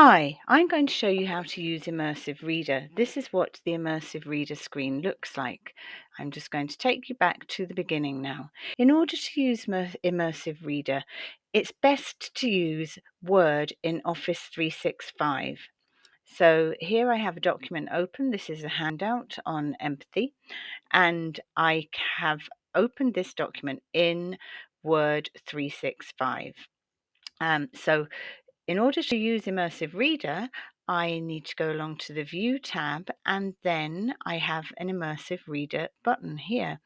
Hi, I'm going to show you how to use Immersive Reader. This is what the Immersive Reader screen looks like. I'm just going to take you back to the beginning now. In order to use Immersive Reader, it's best to use Word in Office 365. So here I have a document open. This is a handout on empathy, and I have opened this document in Word 365. So in order to use Immersive Reader, I need to go along to the View tab, and then I have an Immersive Reader button here.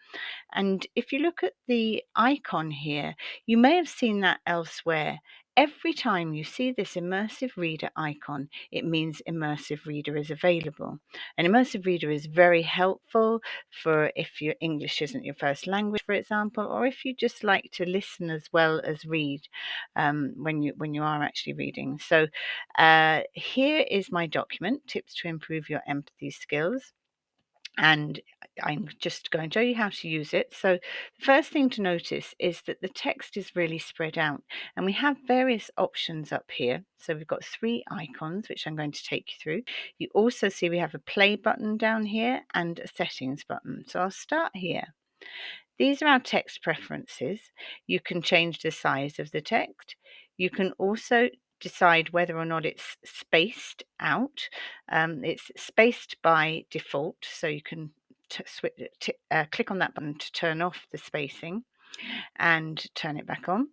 And if you look at the icon here, you may have seen that elsewhere. Every time you see this Immersive Reader icon, it means Immersive Reader is available. And Immersive Reader is very helpful for if your English isn't your first language, for example, or if you just like to listen as well as read when you are actually reading. So here is my document, Tips to Improve Your Empathy Skills. And I'm just going to show you how to use it. So the first thing to notice is that the text is really spread out, and we have various options up here. So we've got three icons, which I'm going to take you through. You also see we have a play button down here and a settings button. So I'll start here. These are our text preferences. You can change the size of the text. You can also decide whether or not it's spaced out. It's spaced by default, so you can click on that button to turn off the spacing and turn it back on.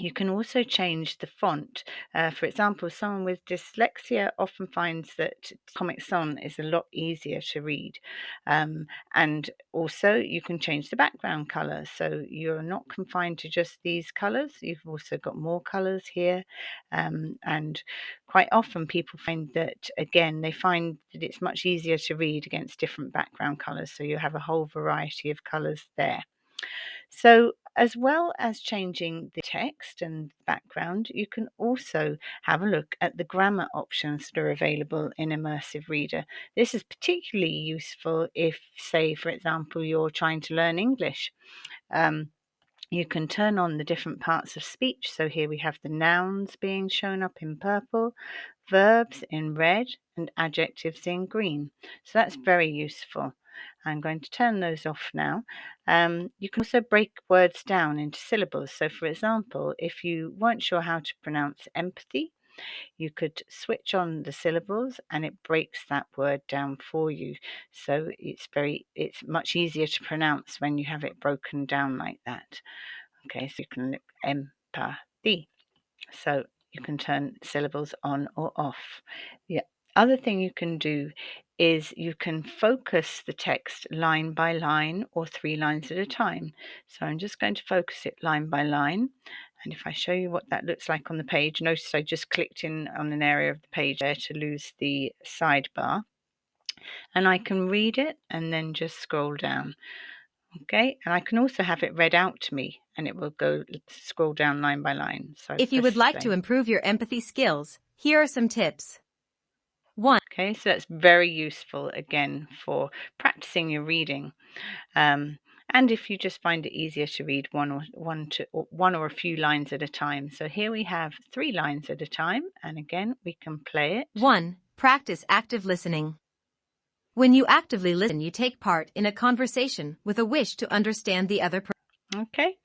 You can also change the font. For example, someone with dyslexia often finds that Comic Sans is a lot easier to read. And also, you can change the background color. So you're not confined to just these colors. You've also got more colors here. And quite often, people find that, again, they find that it's much easier to read against different background colors. So you have a whole variety of colors there. So, as well as changing the text and background, you can also have a look at the grammar options that are available in Immersive Reader. This is particularly useful if, say, for example, you're trying to learn English. Um, you can turn on the different parts of speech. So here we have the nouns being shown up in purple, verbs in red, and adjectives in green. So that's very useful. I'm going to turn those off now. You can also break words down into syllables. So, for example, if you weren't sure how to pronounce empathy, you could switch on the syllables and it breaks that word down for you. So it's much easier to pronounce when you have it broken down like that. Okay, so you can look empathy. So you can turn syllables on or off. The other thing you can do is you can focus the text line by line or 3 lines at a time. So I'm just going to focus it line by line. And if I show you what that looks like on the page, notice I just clicked in on an area of the page there to lose the sidebar. And I can read it and then just scroll down. Okay, and I can also have it read out to me and it will go scroll down line by line. So I If you press would like to play. improve your empathy skills, here are some tips. 1. Okay, so that's very useful again for practicing your reading. And if you just find it easier to read one or a few lines at a time. So here we have 3 lines at a time, and again we can play it. 1. Practice active listening. When you actively listen, you take part in a conversation with a wish to understand the other person. Okay,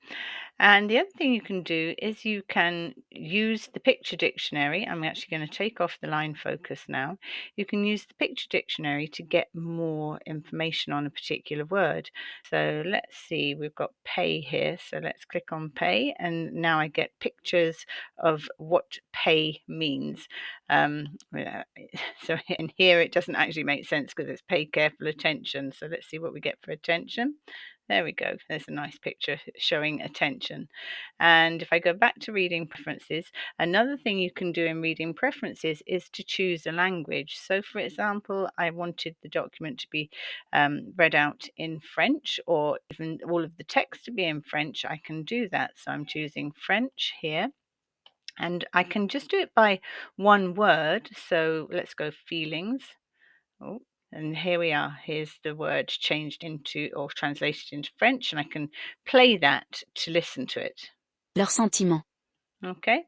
and the other thing you can do is you can use the picture dictionary. I'm actually going to take off the line focus now. You can use the picture dictionary to get more information on a particular word. So let's see, we've got pay here. So let's click on pay, and now I get pictures of what pay means. So in here it doesn't actually make sense because it's pay careful attention. So let's see what we get for attention. There we go. There's a nice picture showing attention. And if I go back to reading preferences, another thing you can do in reading preferences is to choose a language. So, for example, I wanted the document to be read out in French, or even all of the text to be in French. I can do that. So I'm choosing French here. And I can just do it by one word. So let's go feelings. Oh, and here we are. Here's the word changed into or translated into French, and I can play that to listen to it. Leurs sentiments. Okay.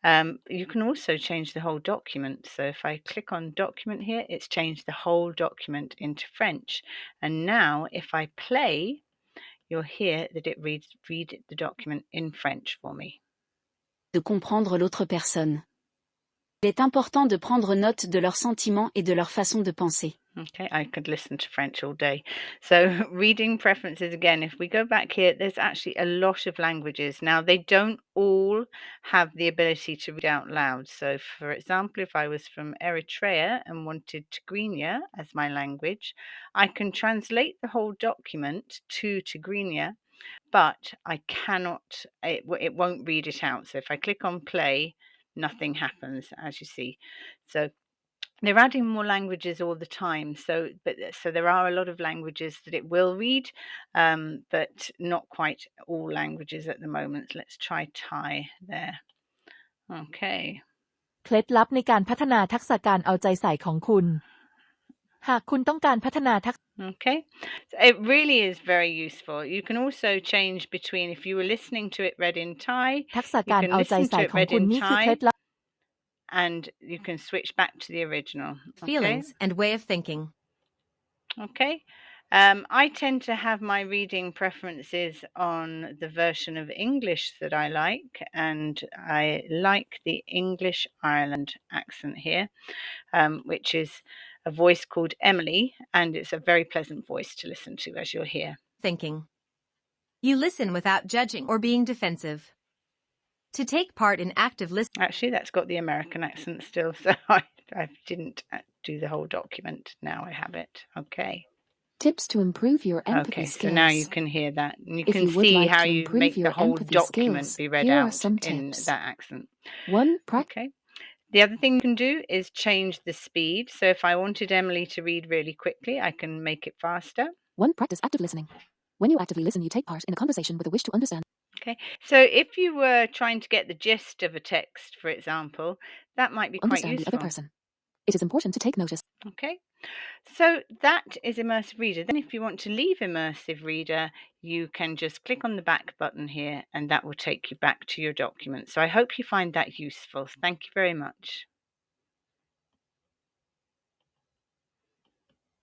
You can also change the whole document. So if I click on document here, it's changed the whole document into French. And now if I play, you'll hear that it read the document in French for me. De comprendre l'autre personne. Il est important de prendre note de leurs sentiments et de leur façon de penser. Okay, I could listen to French all day. So, reading preferences again, if we go back here, there's actually a lot of languages. Now, they don't all have the ability to read out loud. So, for example, if I was from Eritrea and wanted Tigrinya as my language, I can translate the whole document to Tigrinya, but I cannot, it won't read it out. So, if I click on play, nothing happens, as you see. So, they're adding more languages all the time, so there are a lot of languages that it will read, but not quite all languages at the moment. Let's try Thai there. Okay. เคล็ดลับในการพัฒนาทักษะการเอาใจใส่ของคุณ หากคุณต้องการพัฒนาทักษะ Okay. So it really is very useful. You can also change between, if you were listening to it read in Thai, ทักษะ you การ can เอาใจ listen ใส่ to it ของ read คุณ in นี่คือเคล็ด Thai ลับ and you can switch back to the original. Okay. Feelings and way of thinking. Okay. I tend to have my reading preferences on the version of English that I like, and I like the English Ireland accent here, which is a voice called Emily, and it's a very pleasant voice to listen to, as you'll hear. Thinking. You listen without judging or being defensive. To take part in active listening. Actually, that's got the American accent still, so I didn't do the whole document. Now I have it. Okay. Tips to improve your empathy Okay, so skills. now you can hear that. And you If can you would see like how to you improve make the your whole empathy document skills, be read here are out some in tips. that accent. 1. Practice. Okay. The other thing you can do is change the speed. So if I wanted Emily to read really quickly, I can make it faster. 1. Practice active listening. When you actively listen, you take part in a conversation with a wish to understand. Okay. So if you were trying to get the gist of a text, for example, that might be quite Understand the other useful. person. It is important to take notice. Okay. So that is Immersive Reader. Then if you want to leave Immersive Reader, you can just click on the back button here and that will take you back to your document. So I hope you find that useful. Thank you very much.